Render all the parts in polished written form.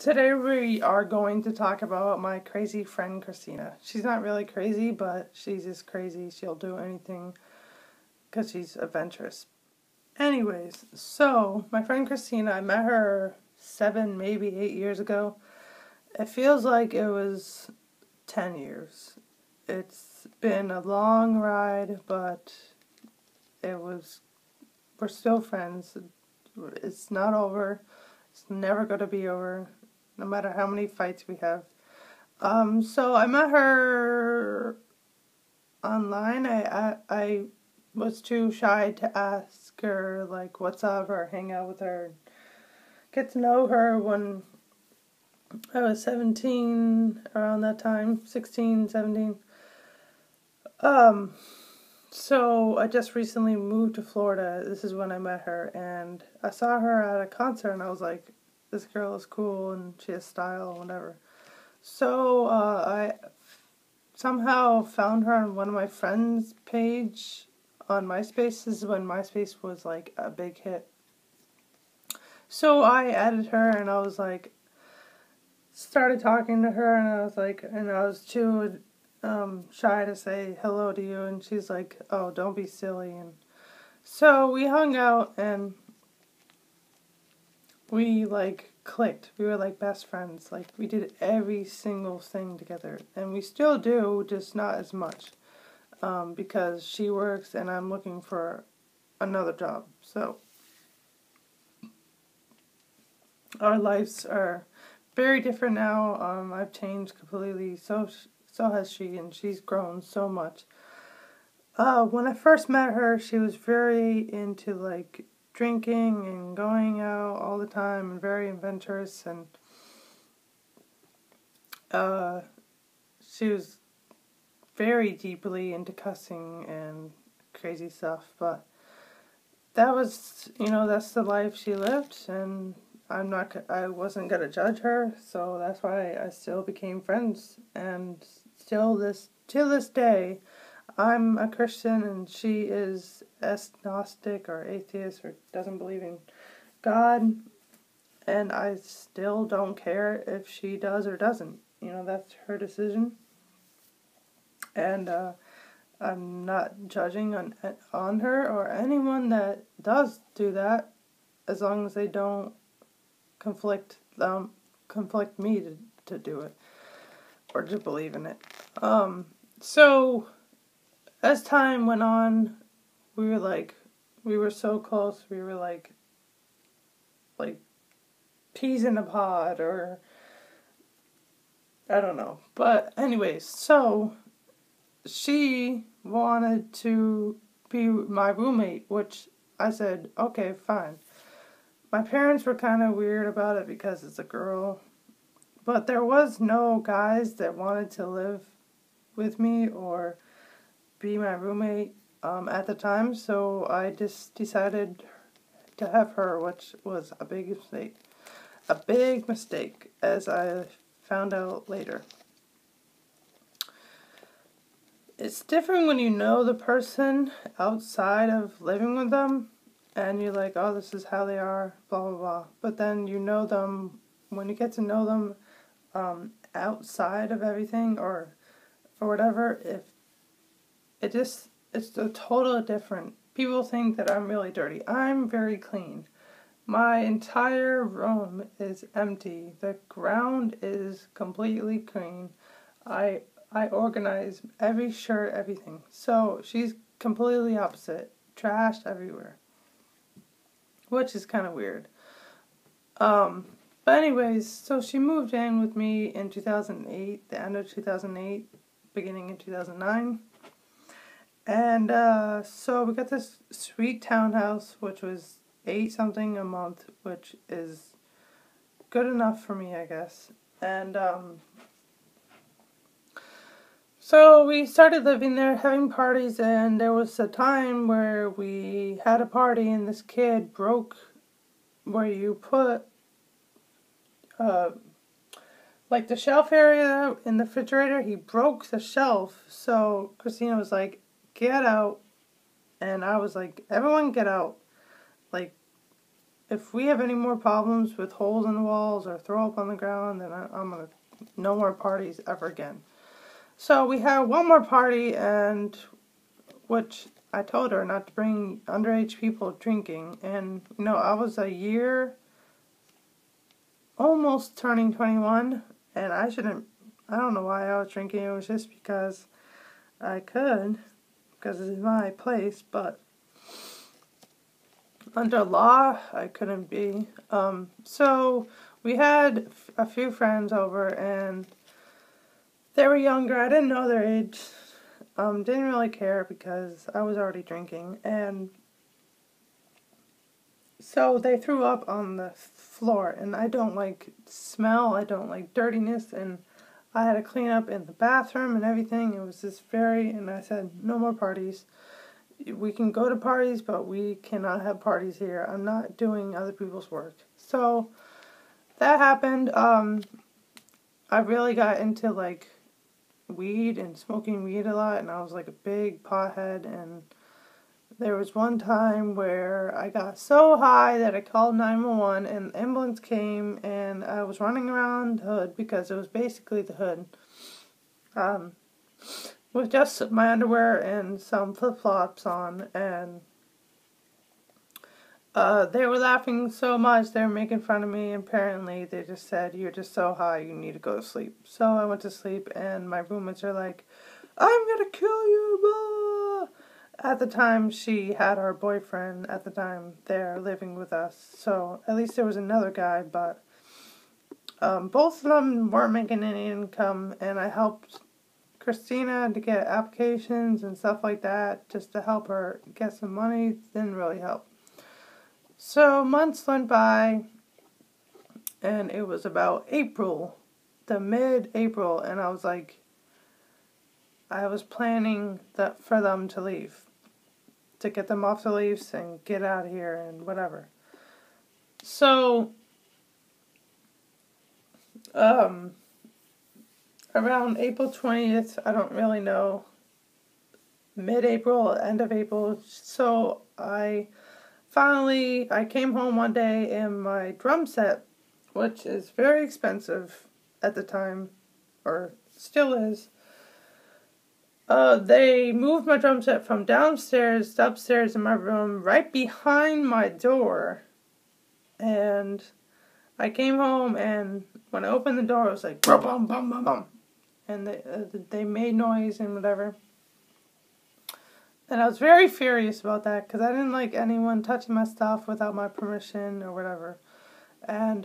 Today we are going to talk about my crazy friend Christina. She's not really crazy, but she's just crazy. She'll do anything because she's adventurous. Anyways, so my friend Christina, I met her 7, maybe 8 years ago. It feels like it was 10 years. It's been a long ride, but we're still friends. It's not over. It's never going to be over, no matter how many fights we have. So I met her online. I was too shy to ask her, like, what's up, or hang out with her, get to know her when I was 17, around that time, 16, 17. So I just recently moved to Florida. This is when I met her, and I saw her at a concert, and I was like, this girl is cool, and she has style, whatever. So I somehow found her on one of my friends' page on MySpace. This is when MySpace was like a big hit. So I added her, and I was like, started talking to her, and I was too shy to say hello to you, and she's like, oh, don't be silly. And so we hung out, and we like clicked. We were like best friends. Like, we did every single thing together, and we still do, just not as much, because she works and I'm looking for another job. So our lives are very different now. I've changed completely. So has she, and she's grown so much. When I first met her, she was very into like drinking and going out all the time, and very adventurous, and she was very deeply into cussing and crazy stuff. But that was, that's the life she lived, and I wasn't gonna judge her, so that's why I still became friends, and till this day, I'm a Christian and she is agnostic or atheist or doesn't believe in God, and I still don't care if she does or doesn't. That's her decision, and I'm not judging on her or anyone that does do that, as long as they don't conflict me to do it or to believe in it. So as time went on, we were so close. We were like peas in a pod, or I don't know. But anyways, so she wanted to be my roommate, which I said, okay, fine. My parents were kind of weird about it because it's a girl, but there was no guys that wanted to live with me or be my roommate at the time, so I just decided to have her, which was a big mistake. A big mistake, as I found out later. It's different when you know the person outside of living with them, and you're like, oh, this is how they are, blah, blah, blah. But then you know them, when you get to know them outside of everything, or whatever, it's a total different. People think that I'm really dirty. I'm very clean. My entire room is empty. The ground is completely clean. I organize every shirt, everything. So she's completely opposite. Trash everywhere, which is kind of weird. But anyways, so she moved in with me in 2008, the end of 2008, beginning in 2009. And so we got this sweet townhouse, which was $8 something a month, which is good enough for me, I guess. And so we started living there, having parties, and there was a time where we had a party and this kid broke where you put like the shelf area in the refrigerator. He broke the shelf, so Christina was like, get out, and I was like, everyone get out. Like, if we have any more problems with holes in the walls or throw up on the ground, then I'm going to, no more parties ever again. So we had one more party, and which I told her not to bring underage people drinking. And, you know, I was a year, almost turning 21, and I don't know why I was drinking. It was just because I could, because it's my place, but under law, I couldn't be. So we had a few friends over, and they were younger. I didn't know their age. Didn't really care because I was already drinking. And so they threw up on the floor, and I don't like smell. I don't like dirtiness, and I had to clean up in the bathroom and everything. It was just and I said, no more parties. We can go to parties, but we cannot have parties here. I'm not doing other people's work. So that happened. I really got into like weed and smoking weed a lot, and I was like a big pothead. And there was one time where I got so high that I called 911, and the ambulance came, and I was running around the hood, because it was basically the hood, with just my underwear and some flip-flops on, and they were laughing so much, they were making fun of me, and apparently they just said, you're just so high, you need to go to sleep. So I went to sleep, and my roommates are like, I'm gonna kill you, blah. At the time, she had her boyfriend at the time there living with us, so at least there was another guy, but both of them weren't making any income, and I helped Christina to get applications and stuff like that, just to help her get some money. Didn't really help. So months went by, and it was about April, the mid-April, and I was like, I was planning for them to leave, to get them off the leaves and get out of here and whatever. So, around April 20th, I don't really know, mid-April, end of April, so I came home one day, and my drum set, which is very expensive at the time, or still is, they moved my drum set from downstairs to upstairs in my room, right behind my door, and I came home, and when I opened the door, it was like, bum, bum, bum, bum, bum. And they made noise and whatever. And I was very furious about that, because I didn't like anyone touching my stuff without my permission or whatever. And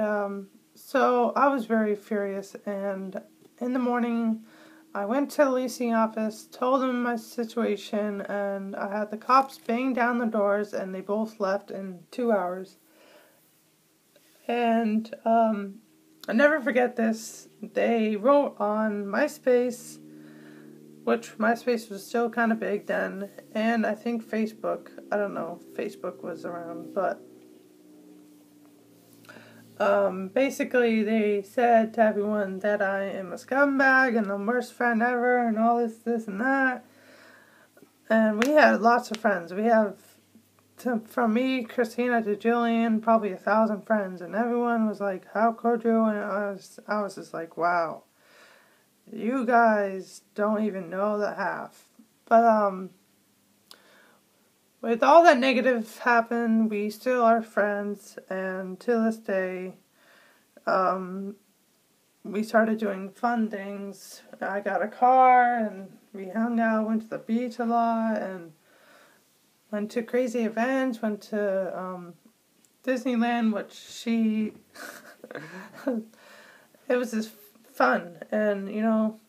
so I was very furious, and in the morning, I went to the leasing office, told them my situation, and I had the cops bang down the doors, and they both left in 2 hours. And I never forget this. They wrote on MySpace, which MySpace was still kind of big then, and I think Facebook. I don't know if Facebook was around, but basically they said to everyone that I am a scumbag and the worst friend ever and all this and that. And we had lots of friends. We have, from me, Christina, to Jillian, probably 1,000 friends, and everyone was like, how could you? And I was just like, wow, you guys don't even know the half. But with all that negative happened, we still are friends, and to this day, we started doing fun things. I got a car, and we hung out, went to the beach a lot, and went to crazy events, went to Disneyland, which it was just fun, and, you know,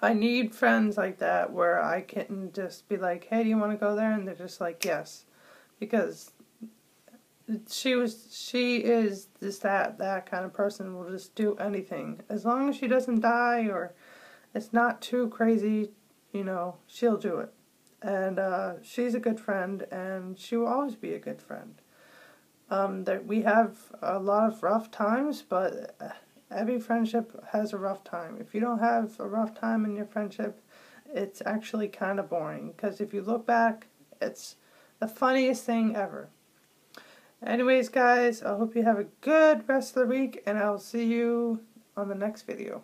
I need friends like that where I can just be like, hey, do you want to go there? And they're just like, yes, because she is just that kind of person, will just do anything. As long as she doesn't die or it's not too crazy, you know, she'll do it. And she's a good friend, and she will always be a good friend. That we have a lot of rough times, but every friendship has a rough time. If you don't have a rough time in your friendship, it's actually kind of boring. Because if you look back, it's the funniest thing ever. Anyways, guys, I hope you have a good rest of the week, and I'll see you on the next video.